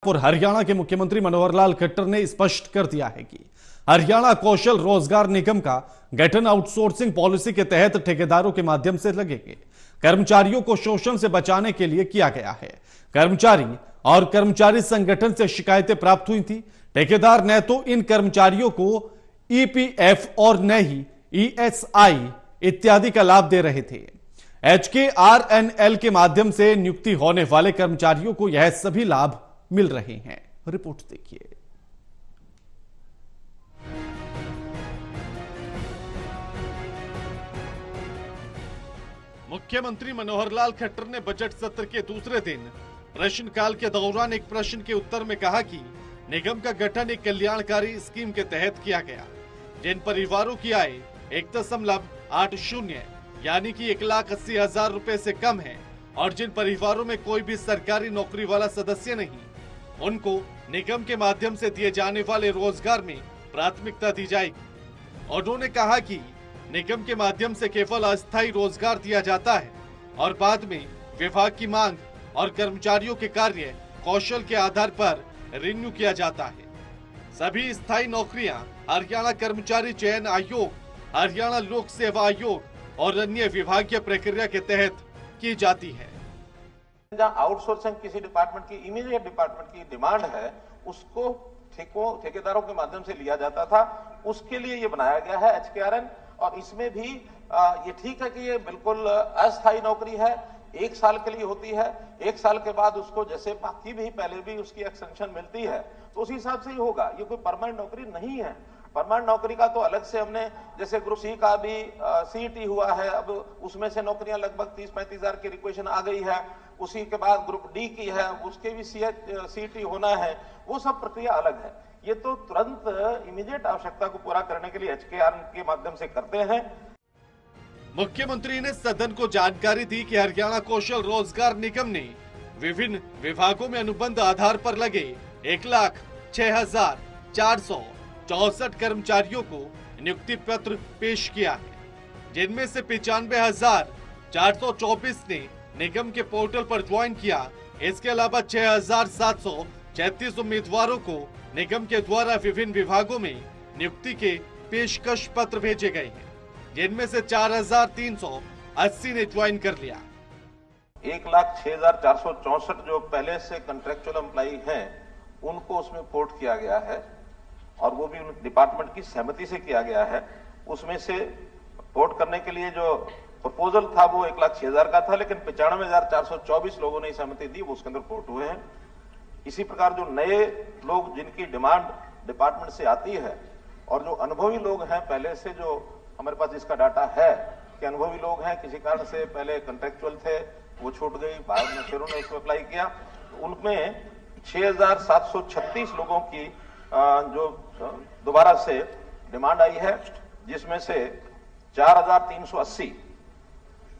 और हरियाणा के मुख्यमंत्री मनोहर लाल खट्टर ने स्पष्ट कर दिया है कि हरियाणा कौशल रोजगार निगम का गठन आउटसोर्सिंग पॉलिसी के तहत ठेकेदारों के माध्यम से लगेंगे। कर्मचारियों को शोषण से बचाने के लिए किया गया है। कर्मचारी और कर्मचारी संगठन से शिकायतें प्राप्त हुई थी। ठेकेदार न तो इन कर्मचारियों को ईपीएफ और न ही ईएसआई इत्यादि का लाभ दे रहे थे। HKRNL के माध्यम से नियुक्ति होने वाले कर्मचारियों को यह सभी लाभ मिल रहे हैं। रिपोर्ट देखिए। मुख्यमंत्री मनोहर लाल खट्टर ने बजट सत्र के दूसरे दिन प्रश्नकाल के दौरान एक प्रश्न के उत्तर में कहा कि निगम का गठन एक कल्याणकारी स्कीम के तहत किया गया। जिन परिवारों की आय 1.80 यानी कि 1,80,000 रुपए से कम है और जिन परिवारों में कोई भी सरकारी नौकरी वाला सदस्य नहीं, उनको निगम के माध्यम से दिए जाने वाले रोजगार में प्राथमिकता दी जाएगी। उन्होंने कहा कि निगम के माध्यम से केवल अस्थायी रोजगार दिया जाता है और बाद में विभाग की मांग और कर्मचारियों के कार्य कौशल के आधार पर रिन्यू किया जाता है। सभी स्थायी नौकरियां हरियाणा कर्मचारी चयन आयोग, हरियाणा लोक सेवा आयोग और अन्य विभागीय प्रक्रिया के तहत की जाती है। जहाँ आउटसोर्सिंग किसी डिपार्टमेंट की इमीडिएट डिपार्टमेंट की डिमांड है, उसको ठेकेदारों के माध्यम से लिया जाता था। उसके लिए ये बनाया गया है HKRN। और इसमें भी ये ठीक है कि ये बिल्कुल अस्थायी नौकरी है, 1 साल के लिए होती है। 1 साल के बाद उसको जैसे बाकी भी पहले भी उसकी एक्सटेंशन मिलती है तो उसी हिसाब से ही होगा। ये कोई परमानेंट नौकरी नहीं है। परमानेंट नौकरी का तो अलग से हमने, जैसे ग्रुप सी का भी CET हुआ है, अब उसमें से नौकरियां लगभग 30-35 हजार की रिक्वेशन आ गई है। उसी के बाद ग्रुप D की है, उसके भी CET होना है। वो सब प्रक्रिया अलग है। ये तो तुरंत इमीडिएट आवश्यकता को पूरा करने के लिए HKRN के माध्यम से करते हैं। मुख्यमंत्री ने सदन को जानकारी दी कि हरियाणा कौशल रोजगार निगम ने विभिन्न विभागों में अनुबंध आधार पर लगे 1,06,464 कर्मचारियों को नियुक्ति पत्र पेश किया है, जिनमें से 95,424 ने निगम के पोर्टल पर ज्वाइन किया। इसके अलावा 6,736 उम्मीदवारों को निगम के द्वारा विभिन्न विभागों में नियुक्ति के पेशकश पत्र भेजे गए हैं, जिनमें से 4,380 ने ज्वाइन कर लिया। 1,06,464 जो पहले से कॉन्ट्रेक्चुअल एम्प्लॉई हैं, उनको उसमें पोर्ट किया गया है और वो भी डिपार्टमेंट की सहमति से किया गया है। उसमें से पोर्ट करने के लिए जो प्रपोजल था वो 1,06,000 का था, लेकिन 95,424 लोगों ने सहमति दी, वो उसके अंदर पोर्ट हुए हैं। इसी प्रकार जो नए लोग जिनकी डिमांड डिपार्टमेंट से आती है और जो अनुभवी लोग हैं, पहले से जो हमारे पास इसका डाटा है कि अनुभवी लोग हैं, किसी कारण से पहले कॉन्ट्रेक्चुअल थे, वो छूट गई, बाद में फिर उन्होंने उसको अप्लाई किया, तो उनमें 6,736 लोगों की जो दोबारा से डिमांड आई है, जिसमें से 4,380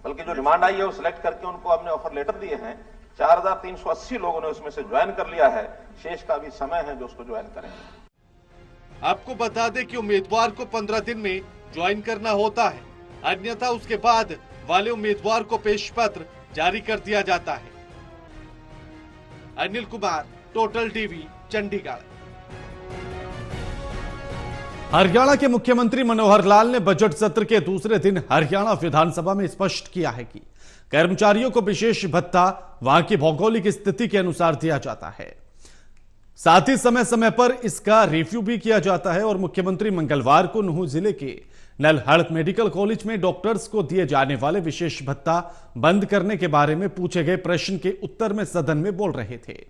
बल्कि जो डिमांड आई है वो सिलेक्ट करके उनको हमने ऑफर लेटर दिए हैं। 4,380 लोगों ने उसमें से ज्वाइन कर लिया है। शेष का भी समय है जो उसको ज्वाइन करेंगे। आपको बता दें कि उम्मीदवार को 15 दिन में ज्वाइन करना होता है, अन्यथा उसके बाद वाले उम्मीदवार को पेश पत्र जारी कर दिया जाता है। Anil Kumar, total TV, Chandigarh. हरियाणा के मुख्यमंत्री मनोहर लाल ने बजट सत्र के दूसरे दिन हरियाणा विधानसभा में स्पष्ट किया है कि कर्मचारियों को विशेष भत्ता वहां की भौगोलिक स्थिति के अनुसार दिया जाता है। साथ ही समय समय पर इसका रिव्यू भी किया जाता है। और मुख्यमंत्री मंगलवार को नूंह जिले के नल्हड़ मेडिकल कॉलेज में डॉक्टर्स को दिए जाने वाले विशेष भत्ता बंद करने के बारे में पूछे गए प्रश्न के उत्तर में सदन में बोल रहे थे।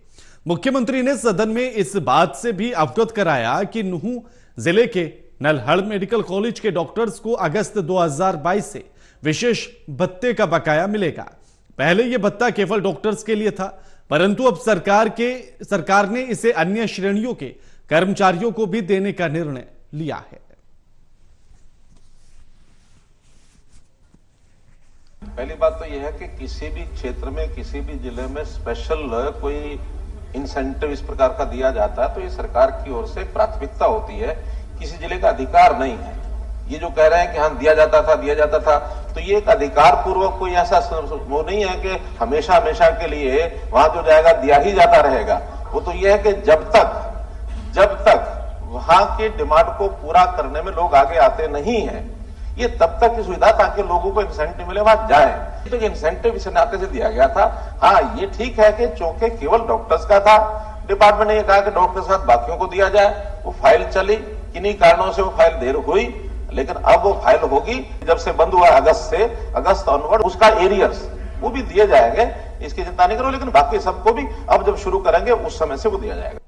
मुख्यमंत्री ने सदन में इस बात से भी अवगत कराया कि नूंह जिले के नल्हड़ मेडिकल कॉलेज के डॉक्टर्स को अगस्त 2022 से विशेष भत्ते का बकाया मिलेगा। पहले यह भत्ता केवल डॉक्टर्स के लिए था, परंतु अब सरकार ने इसे अन्य श्रेणियों के कर्मचारियों को भी देने का निर्णय लिया है। पहली बात तो यह है कि किसी भी क्षेत्र में, किसी भी जिले में स्पेशल कोई इंसेंटिव इस प्रकार का दिया जाता है तो ये सरकार की ओर से प्राथमिकता होती है, किसी जिले का अधिकार नहीं है। ये जो कह रहे हैं कि हाँ दिया जाता था, तो ये एक अधिकार पूर्वक कोई ऐसा वो नहीं है कि हमेशा के लिए वहां जो जाएगा दिया ही जाता रहेगा। वो तो ये है कि जब तक वहां की डिमांड को पूरा करने में लोग आगे आते नहीं हैं, ये तब तक की सुविधा ताकि लोगों को इंसेंटिव मिले वहां जाए। तो इंसेंटिव इस नाते से दिया गया था। हाँ, ये ठीक है कि चूंकि केवल डॉक्टर्स का था, डिपार्टमेंट ने कहा कि डॉक्टर के साथ बाकियों को दिया जाए, वो फाइल चली, किन्हीं कारणों से वो फाइल देर हुई, लेकिन अब वो फाइल होगी। जब से बंद हुआ अगस्त ऑनवर्ड, उसका एरियर्स वो भी दिए जाएंगे, इसकी चिंता नहीं करो। लेकिन बाकी सबको भी अब जब शुरू करेंगे उस समय से वो दिया जाएगा।